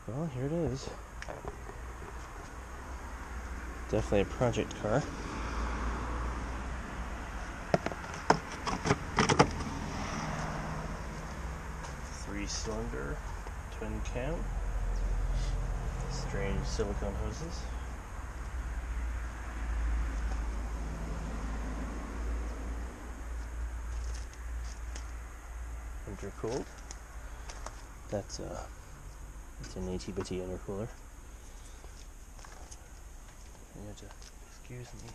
Well, here it is. Definitely a project car. Three-cylinder, twin cam, strange silicone hoses. Intercooled. That's an itty-bitty intercooler. You have to excuse me.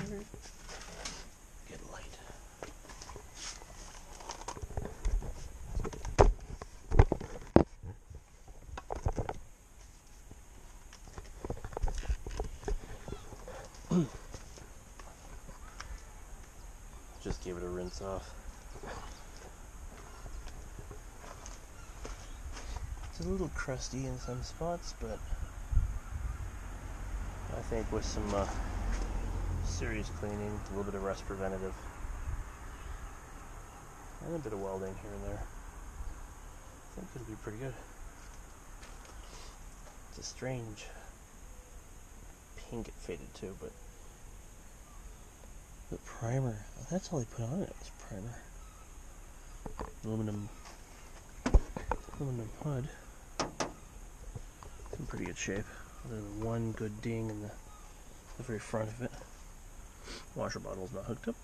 Sure. Get light. Just give it a rinse off. It's a little crusty in some spots, but I think with some serious cleaning, a little bit of rust preventative, and a bit of welding here and there, I think it'll be pretty good. It's a strange pink it faded to, but the primer, oh, that's all they put on it was primer. Aluminum hood. It's in pretty good shape. There's one good ding in the very front of it. Washer bottle's not hooked up.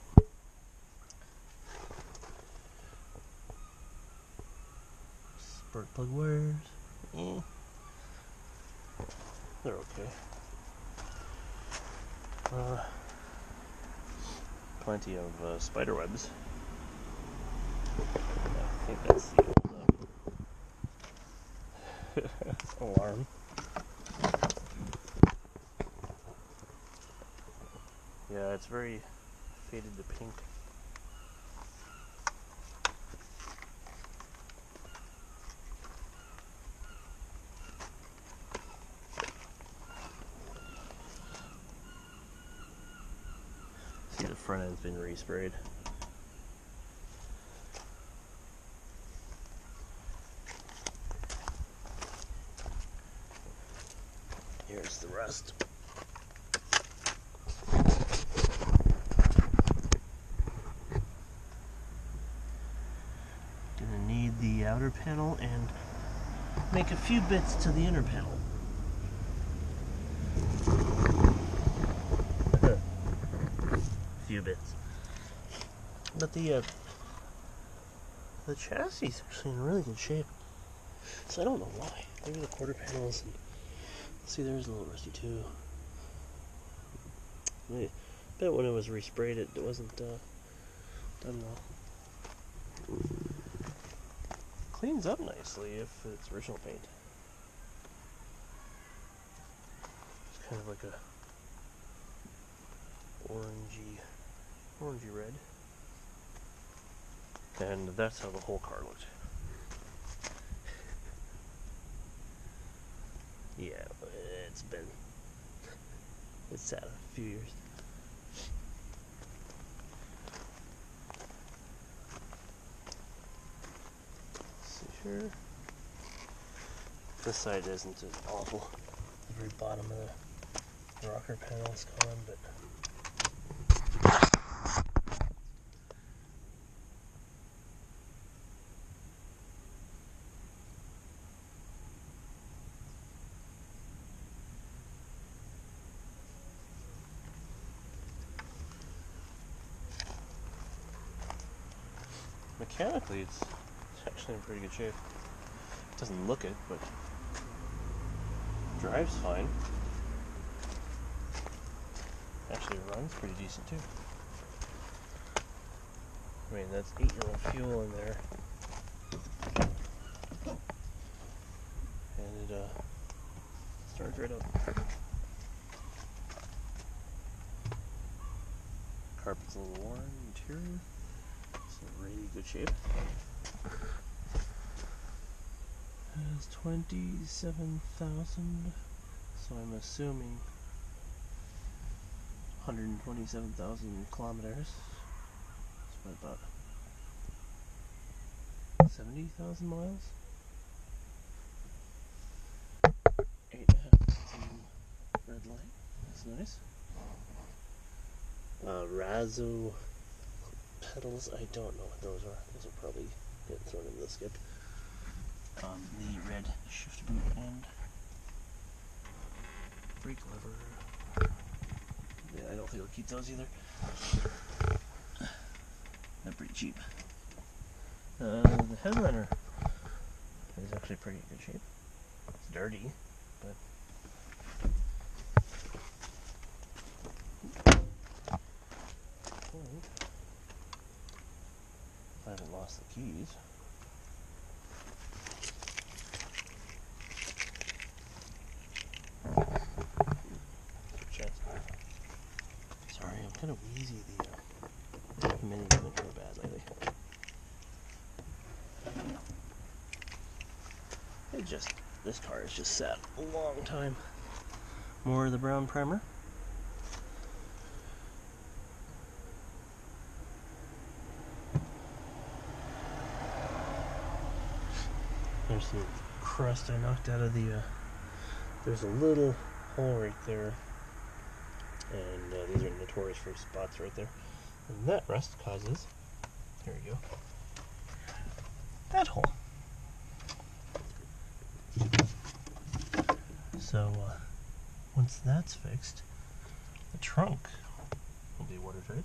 Spark plug wires. They're okay. Plenty of spider webs. I think that's the old alarm. Yeah, it's very faded to pink. See, the front end's been resprayed. Here's the rest. Gonna need the outer panel and make a few bits to the inner panel. Few bits. But the chassis is actually in really good shape. So I don't know why. Maybe the quarter panels and see, there's a little rusty too. I bet when it was resprayed it wasn't done well. Cleans up nicely if it's original paint. It's kind of like a orangey red. And that's how the whole car looked. Yeah, it's sat a few years. See here. This side isn't as awful. The very bottom of the rocker panel is gone, but mechanically it's actually in pretty good shape. It doesn't look it, but drives fine. Actually runs pretty decent too. I mean, that's 8-year-old fuel in there. And it starts right up. Carpet's a little worn, interior. It's in really good shape. It has 27,000, so I'm assuming 127,000 kilometers. That's what I thought. 70,000 miles. 8.5 red light. That's nice. Razzo pedals. I don't know what those are. Those will probably get thrown into the skip. The red shift boot and brake lever. Yeah, I don't think I'll keep those either. They're pretty cheap. The headliner is actually pretty good shape. It's dirty, but if I haven't lost the keys. Sorry, I'm kind of wheezy. The mini's been kind of bad lately. This car has just sat a long time. More of the brown primer. There's some crust I knocked out of the, there's a little hole right there, and these are notorious for spots right there. And that rust causes, here we go, that hole. So once that's fixed, the trunk will be watertight.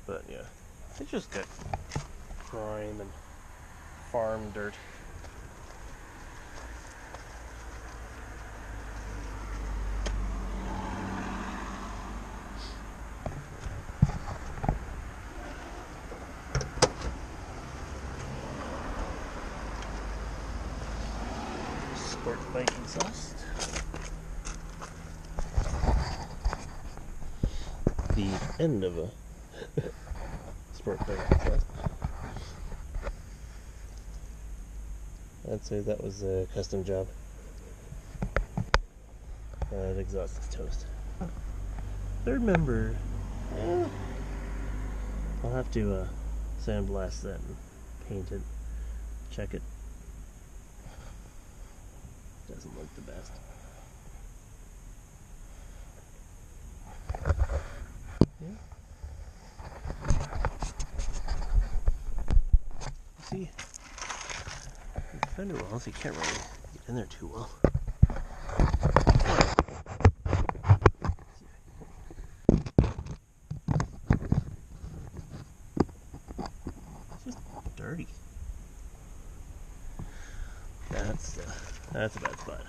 But yeah, it just got grime and farm dirt. Sport bike exhaust. The end of a sport bike exhaust. I'd say that was a custom job. That exhaust is toast. Third member, I'll have to sandblast that and paint it, check it. Doesn't look the best. Yeah. See, the fender wells, you can't really get in there too well. It's just dirty. That's a bad spot.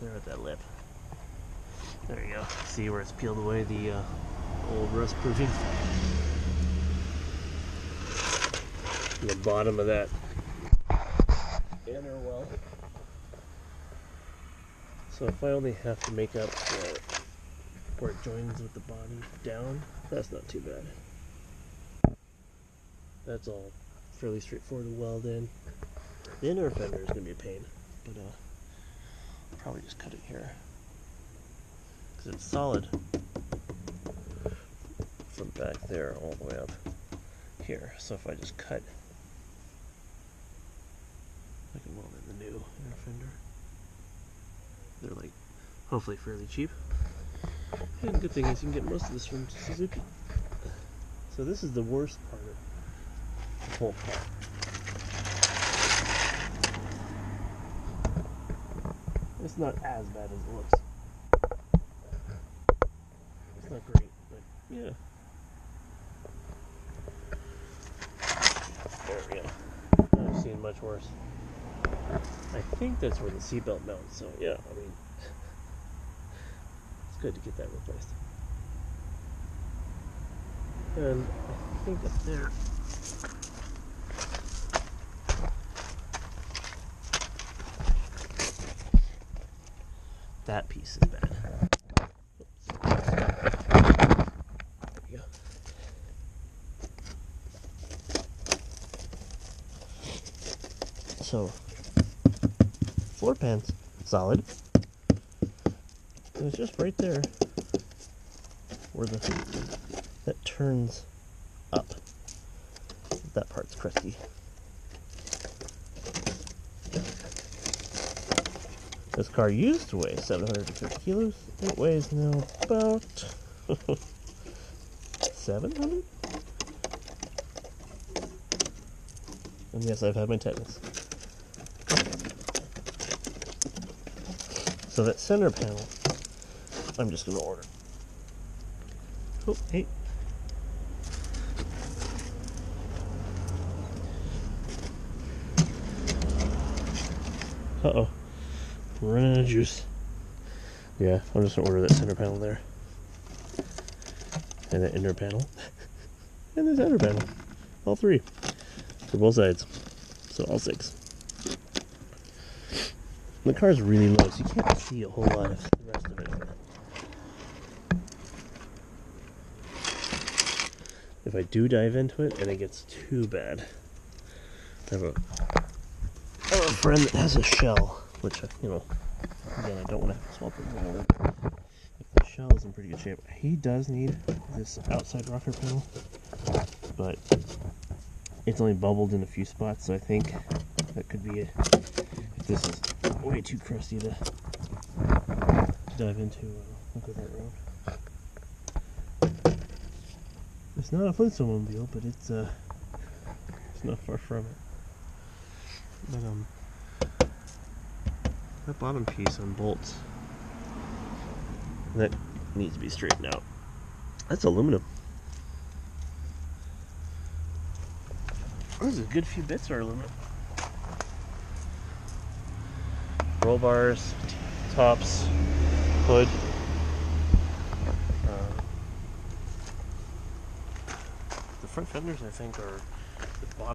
There at that lip. There you go. See where it's peeled away the old rust proofing? The bottom of that inner well. So if I only have to make up where it joins with the body down, that's not too bad. That's all fairly straightforward to weld in. The inner fender is going to be a pain, but I'll probably just cut it here because it's solid from back there all the way up here. So if I just cut, I can weld in the new inner fender. They're like hopefully fairly cheap, and good thing is you can get most of this from Suzuki. So this is the worst part of the whole car. It's not as bad as it looks. It's not great, but yeah. There we go. I've seen much worse. I think that's where the seatbelt mounts, so yeah, I mean, it's good to get that replaced. And I think up there, that piece is bad. Oops. There we go. So, floor pan's solid. It's just right there where that turns up. That part's crusty. This car used to weigh 750 kilos. It weighs now about 700? And yes, I've had my tetanus. So that center panel, I'm just going to order. Oh, hey. Uh-oh. We're running out of juice. Yeah, I'm just going to order that center panel there. And that inner panel. And this outer panel. All three. For both sides. So all 6. The car's really low, so you can't see a whole lot of the rest of it. If I do dive into it and it gets too bad, I have a friend that has a shell, which, you know, again, I don't want to have to swap it over. If the shell is in pretty good shape, he does need this outside rocker panel, but it's only bubbled in a few spots, so I think that could be it. If this is way too crusty to dive into, we'll go that road. It's not a Flintstone mobile, but it's not far from it. But that bottom piece on bolts, that needs to be straightened out. That's aluminum. There's a good few bits are aluminum. Roll bars, tops, hood. The front fenders, I think, are the bottom.